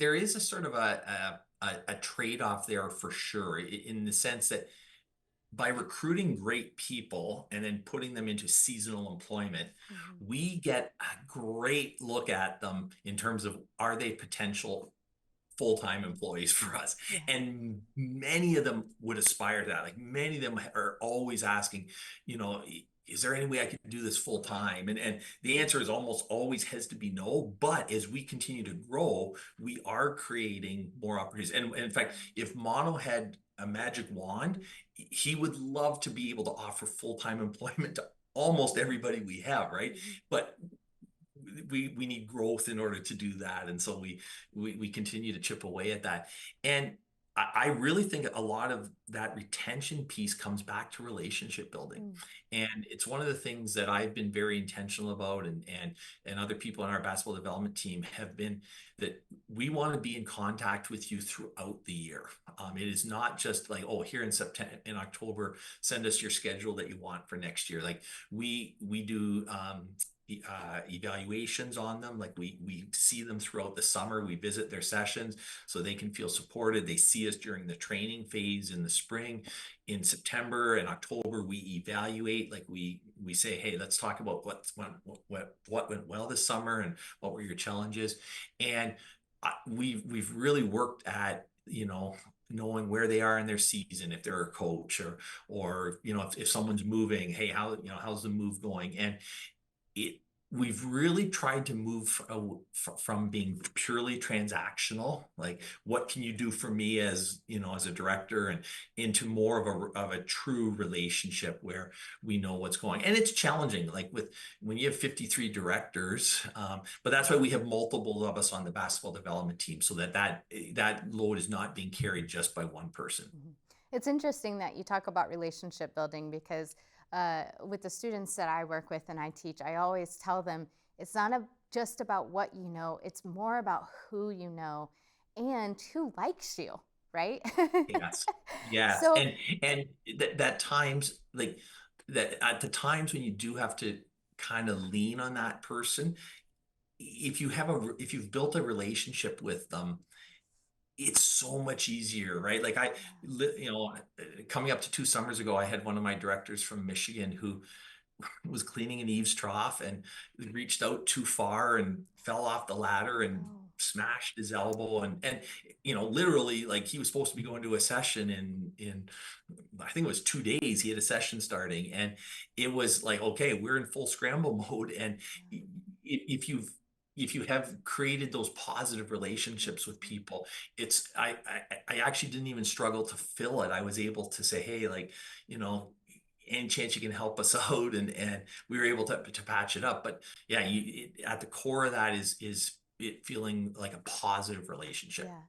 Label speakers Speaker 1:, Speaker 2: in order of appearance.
Speaker 1: there is a sort of a trade-off there for sure, in the sense that by recruiting great people and then putting them into seasonal employment,
Speaker 2: Mhm.
Speaker 1: we get a great look at them in terms of, are they potential full-time employees for us?
Speaker 2: Yeah.
Speaker 1: And many of them would aspire to that. Like, many of them are always asking, is there any way I can do this full time? And the answer is almost always has to be no. But as we continue to grow, we are creating more opportunities. And in fact, if Mono had a magic wand, he would love to be able to offer full-time employment to almost everybody we have, right?
Speaker 2: Mhm.
Speaker 1: But we need growth in order to do that, and so we continue to chip away at that. And I really think a lot of that retention piece comes back to relationship building,
Speaker 2: Mm.
Speaker 1: and it's one of the things that I've been very intentional about, and other people on our basketball development team have been, that we want to be in contact with you throughout the year. It is not just like, oh, here in September, in October, send us your schedule that you want for next year. Like, we do evaluations on them. Like, we see them throughout the summer. We visit their sessions so they can feel supported. They see us during the training phase in the spring. In September and October, we evaluate. Like, we say, hey, let's talk about what went well this summer and what were your challenges. And we've really worked at, knowing where they are in their season, if they're a coach, or if someone's moving, hey, how's the move going? And it we've really tried to move from being purely transactional, like, what can you do for me, as a director, and into more of a true relationship where we know what's going. And it's challenging, like, with when you have 53 directors, but that's why we have multiple of us on the basketball development team, so that load is not being carried just by one person.
Speaker 2: Mhm. It's interesting that you talk about relationship building because with the students that I work with and I teach, I always tell them it's not just about what you know, it's more about who you know and who likes you, right?
Speaker 1: Yes. Yes.
Speaker 2: So,
Speaker 1: And that times, like, that at the times when you do have to kind of lean on that person, if you've built a relationship with them, it's so much easier, right? Like,
Speaker 2: yeah.
Speaker 1: coming up to 2 summers ago, I had one of my directors from Michigan who was cleaning an eaves trough and reached out too far and fell off the ladder and
Speaker 2: Oh,
Speaker 1: smashed his elbow, and literally, like, he was supposed to be going to a session in I think it was 2 days. He had a session starting, and it was like, okay, we're in full scramble mode. And
Speaker 2: yeah.
Speaker 1: if you have created those positive relationships with
Speaker 2: Mhm.
Speaker 1: people, I actually didn't even struggle to fill it. I was able to say, hey, like, you know any chance you can help us out, and we were able to patch it up. But yeah, at the core of that is it feeling like a positive relationship.
Speaker 2: Yeah.